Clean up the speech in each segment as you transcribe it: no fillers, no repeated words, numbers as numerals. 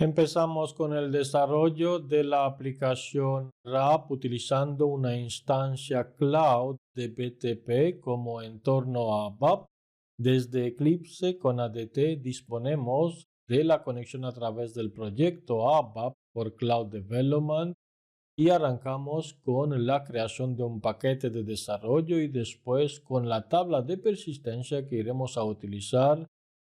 Empezamos con el desarrollo de la aplicación RAP utilizando una instancia cloud de BTP como entorno ABAP. Desde Eclipse con ADT disponemos de la conexión a través del proyecto ABAP por Cloud Development y arrancamos con la creación de un paquete de desarrollo y después con la tabla de persistencia que iremos a utilizar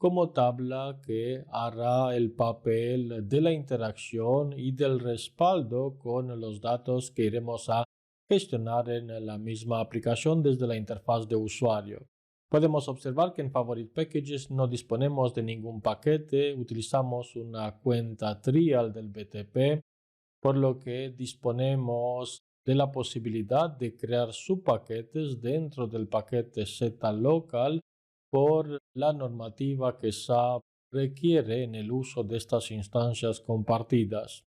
como tabla que hará el papel de la interacción y del respaldo con los datos que iremos a gestionar en la misma aplicación desde la interfaz de usuario. Podemos observar que en Favorite Packages no disponemos de ningún paquete, utilizamos una cuenta trial del BTP, por lo que disponemos de la posibilidad de crear subpaquetes dentro del paquete zlocal por la normativa que SAP requiere en el uso de estas instancias compartidas.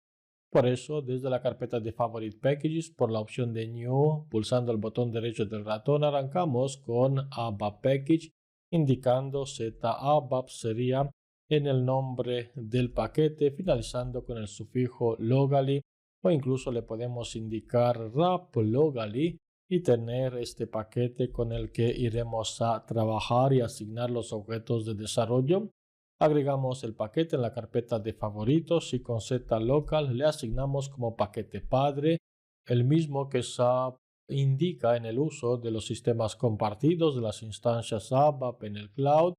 Por eso, desde la carpeta de Favorite Packages, por la opción de New, pulsando el botón derecho del ratón, arrancamos con ABAP Package, indicando ZABAP sería en el nombre del paquete, finalizando con el sufijo locally, o incluso le podemos indicar wrap locally y tener este paquete con el que iremos a trabajar y asignar los objetos de desarrollo. Agregamos el paquete en la carpeta de favoritos y con zlocal le asignamos como paquete padre, el mismo que SAP indica en el uso de los sistemas compartidos de las instancias ABAP en el cloud.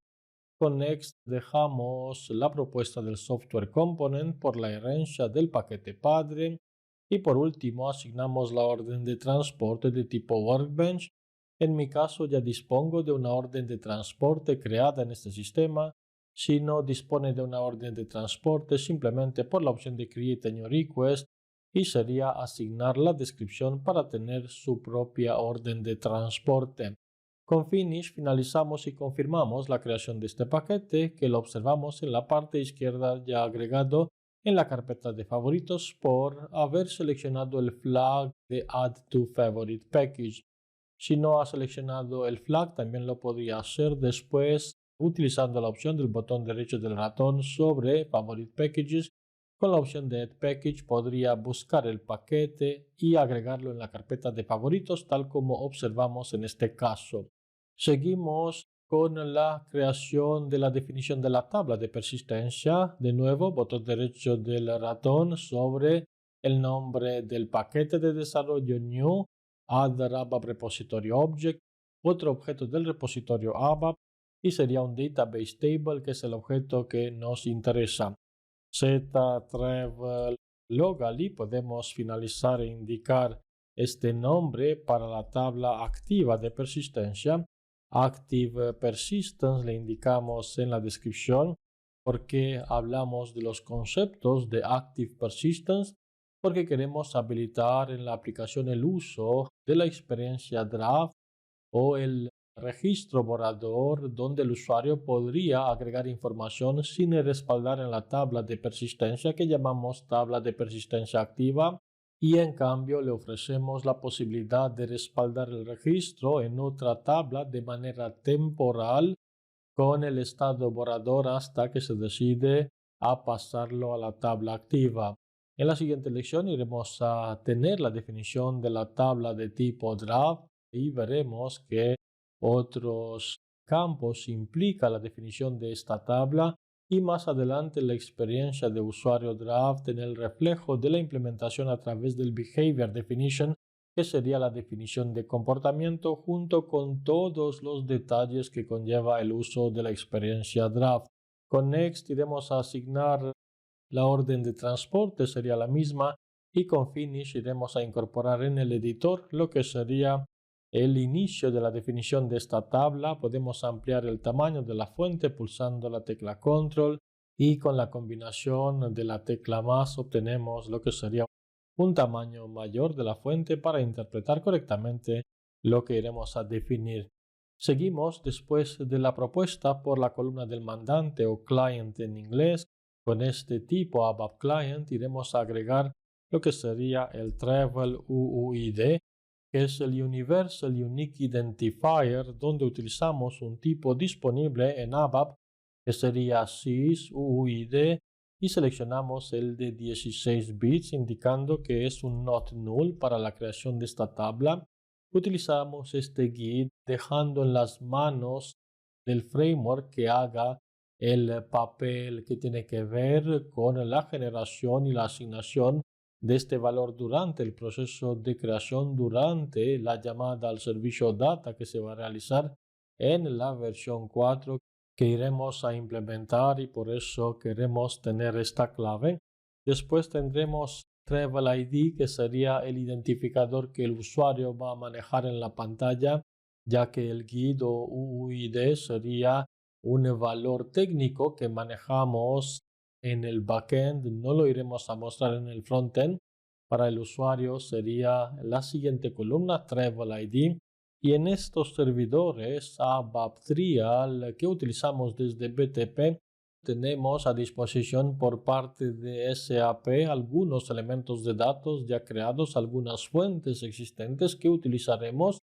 Con Next dejamos la propuesta del software component por la herencia del paquete padre y por último asignamos la orden de transporte de tipo Workbench. En mi caso ya dispongo de una orden de transporte creada en este sistema. Si no dispone de una orden de transporte, simplemente por la opción de Create a New Request y sería asignar la descripción para tener su propia orden de transporte. Con Finish finalizamos y confirmamos la creación de este paquete que lo observamos en la parte izquierda ya agregado en la carpeta de favoritos por haber seleccionado el flag de Add to Favorite Package. Si no ha seleccionado el flag, también lo podría hacer después utilizando la opción del botón derecho del ratón sobre Favorite Packages. Con la opción de Add Package podría buscar el paquete y agregarlo en la carpeta de favoritos tal como observamos en este caso. Seguimos con la creación de la definición de la tabla de persistencia. De nuevo, botón derecho del ratón sobre el nombre del paquete de desarrollo New, Add ABAP Repository Object, otro objeto del repositorio ABAP y sería un Database Table que es el objeto que nos interesa. ztravel locally podemos finalizar e indicar este nombre para la tabla activa de persistencia. Active Persistence le indicamos en la descripción porque hablamos de los conceptos de Active Persistence, porque queremos habilitar en la aplicación el uso de la experiencia draft o el registro borrador donde el usuario podría agregar información sin respaldar en la tabla de persistencia que llamamos tabla de persistencia activa y en cambio le ofrecemos la posibilidad de respaldar el registro en otra tabla de manera temporal con el estado borrador hasta que se decide a pasarlo a la tabla activa. En la siguiente lección iremos a tener la definición de la tabla de tipo draft y veremos que otros campos implica la definición de esta tabla y más adelante la experiencia de usuario draft en el reflejo de la implementación a través del Behavior Definition, que sería la definición de comportamiento junto con todos los detalles que conlleva el uso de la experiencia draft. Con Next iremos a asignar la orden de transporte, sería la misma, y con Finish iremos a incorporar en el editor lo que sería el inicio de la definición de esta tabla. Podemos ampliar el tamaño de la fuente pulsando la tecla Control y con la combinación de la tecla más obtenemos lo que sería un tamaño mayor de la fuente para interpretar correctamente lo que iremos a definir. Seguimos después de la propuesta por la columna del mandante o client en inglés. Con este tipo ABAP Client iremos a agregar lo que sería el Travel UUID, que es el Universal Unique Identifier, donde utilizamos un tipo disponible en ABAP que sería SYS UUID y seleccionamos el de 16 bits indicando que es un not null para la creación de esta tabla. Utilizamos este git dejando en las manos del framework que haga el papel que tiene que ver con la generación y la asignación de este valor durante el proceso de creación, durante la llamada al servicio data que se va a realizar en la versión 4 que iremos a implementar, y por eso queremos tener esta clave. Después tendremos Travel ID, que sería el identificador que el usuario va a manejar en la pantalla, ya que el GUID o UUID sería un valor técnico que manejamos en el backend, no lo iremos a mostrar en el frontend. Para el usuario sería la siguiente columna, Travel ID, y en estos servidores ABAP Trial que utilizamos desde BTP tenemos a disposición por parte de SAP algunos elementos de datos ya creados, algunas fuentes existentes que utilizaremos,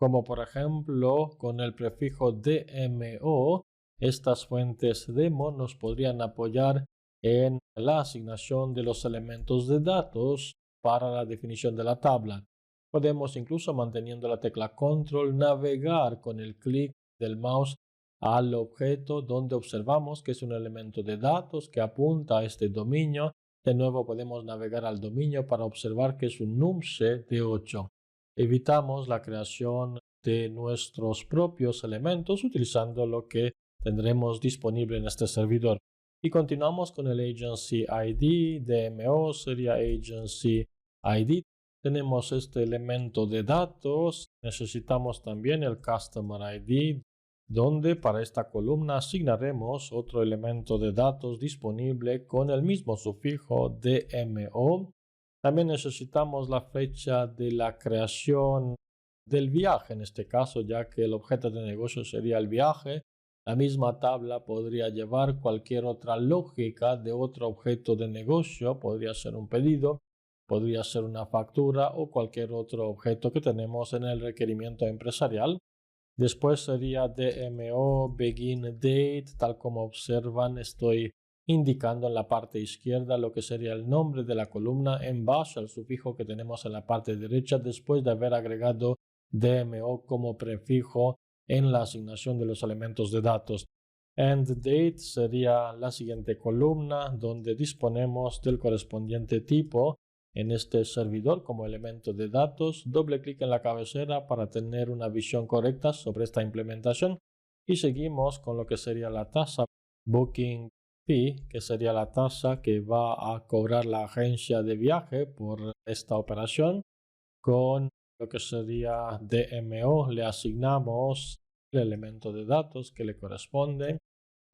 como por ejemplo con el prefijo DMO. Estas fuentes demo nos podrían apoyar en la asignación de los elementos de datos para la definición de la tabla. Podemos, incluso manteniendo la tecla control, navegar con el clic del mouse al objeto donde observamos que es un elemento de datos que apunta a este dominio. De nuevo podemos navegar al dominio para observar que es un numset de 8. Evitamos la creación de nuestros propios elementos utilizando lo que tendremos disponible en este servidor. Y continuamos con el Agency ID, DMO sería Agency ID. Tenemos este elemento de datos, necesitamos también el Customer ID, donde para esta columna asignaremos otro elemento de datos disponible con el mismo sufijo DMO. También necesitamos la fecha de la creación del viaje, en este caso, ya que el objeto de negocio sería el viaje. La misma tabla podría llevar cualquier otra lógica de otro objeto de negocio, podría ser un pedido, podría ser una factura o cualquier otro objeto que tenemos en el requerimiento empresarial. Después sería DMO begin date, tal como observan estoy indicando en la parte izquierda lo que sería el nombre de la columna en base al sufijo que tenemos en la parte derecha después de haber agregado DMO como prefijo en la asignación de los elementos de datos. End date sería la siguiente columna donde disponemos del correspondiente tipo en este servidor como elemento de datos. Doble clic en la cabecera para tener una visión correcta sobre esta implementación y seguimos con lo que sería la tasa Booking Fee, que sería la tasa que va a cobrar la agencia de viaje por esta operación. Con lo que sería DMO le asignamos el elemento de datos que le corresponde,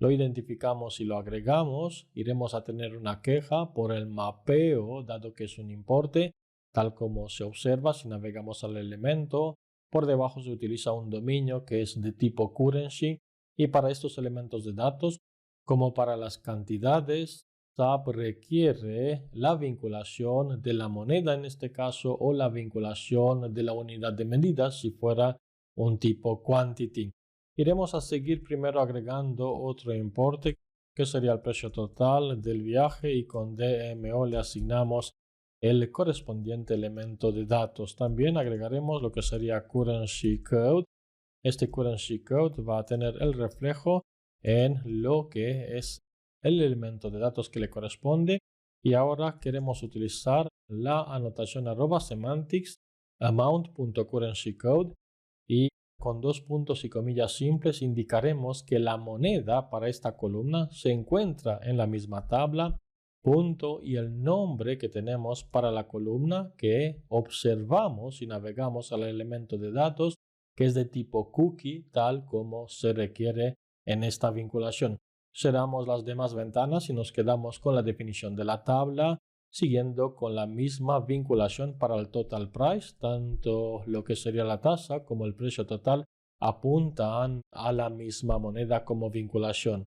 lo identificamos y lo agregamos. Iremos a tener una queja por el mapeo, dado que es un importe, tal como se observa si navegamos al elemento. Por debajo se utiliza un dominio que es de tipo currency, y para estos elementos de datos, como para las cantidades, SAP requiere la vinculación de la moneda en este caso o la vinculación de la unidad de medida si fuera un tipo quantity. Iremos a seguir primero agregando otro importe que sería el precio total del viaje, y con DMO le asignamos el correspondiente elemento de datos. También agregaremos lo que sería currency code. Este currency code va a tener el reflejo en lo que es el elemento de datos que le corresponde, y ahora queremos utilizar la anotación @semantics amount.currencycode, y con dos puntos y comillas simples indicaremos que la moneda para esta columna se encuentra en la misma tabla, punto y el nombre que tenemos para la columna que observamos si navegamos al elemento de datos, que es de tipo cookie, tal como se requiere en esta vinculación. Cerramos las demás ventanas y nos quedamos con la definición de la tabla, siguiendo con la misma vinculación para el total price. Tanto lo que sería la tasa como el precio total apuntan a la misma moneda como vinculación.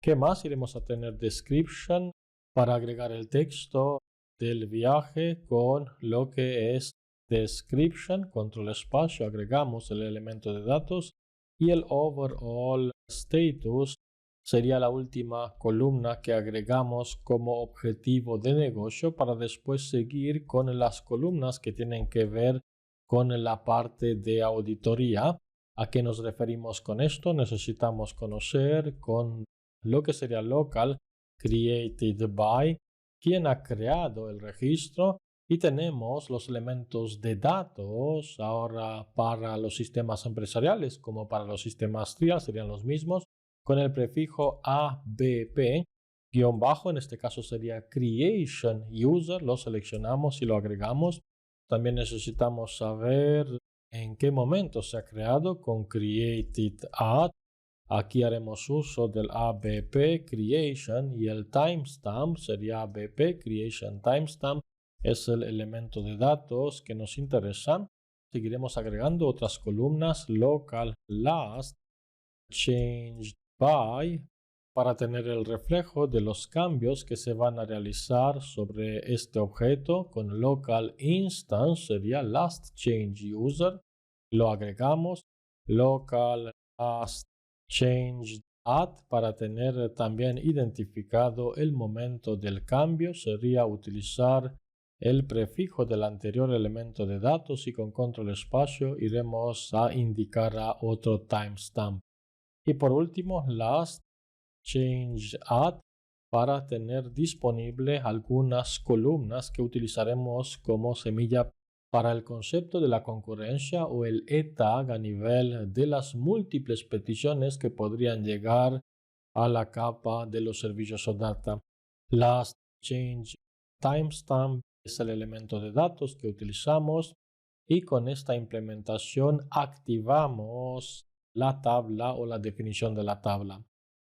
¿Qué más? Iremos a tener description para agregar el texto del viaje con lo que es description, control espacio, agregamos el elemento de datos, y el overall status sería la última columna que agregamos como objetivo de negocio para después seguir con las columnas que tienen que ver con la parte de auditoría. ¿A qué nos referimos con esto? Necesitamos conocer con lo que sería local created by, quién ha creado el registro, y tenemos los elementos de datos ahora para los sistemas empresariales como para los sistemas TRIA serían los mismos con el prefijo ABP guión bajo, en este caso sería creation user, lo seleccionamos y lo agregamos. También necesitamos saber en qué momento se ha creado con created at. Aquí haremos uso del ABP creation y el timestamp sería ABP creation timestamp. Es el elemento de datos que nos interesa. Seguiremos agregando otras columnas local last changed by para tener el reflejo de los cambios que se van a realizar sobre este objeto. Con local instance sería last change user, lo agregamos. Local last changed at para tener también identificado el momento del cambio sería utilizar el prefijo del anterior elemento de datos y con control espacio iremos a indicar a otro timestamp. Y por último, last change at para tener disponible algunas columnas que utilizaremos como semilla para el concepto de la concurrencia o el ETAG a nivel de las múltiples peticiones que podrían llegar a la capa de los servicios OData. Last change timestamp es el elemento de datos que utilizamos y con esta implementación activamos la tabla o la definición de la tabla.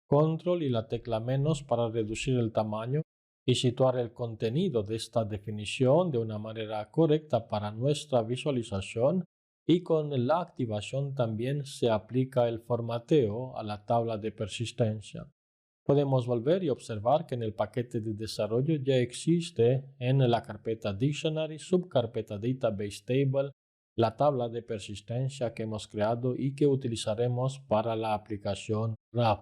Control y la tecla menos para reducir el tamaño y situar el contenido de esta definición de una manera correcta para nuestra visualización, y con la activación también se aplica el formateo a la tabla de persistencia. Podemos volver y observar que en el paquete de desarrollo ya existe en la carpeta Dictionary, subcarpeta Database Table, la tabla de persistencia que hemos creado y que utilizaremos para la aplicación RAP.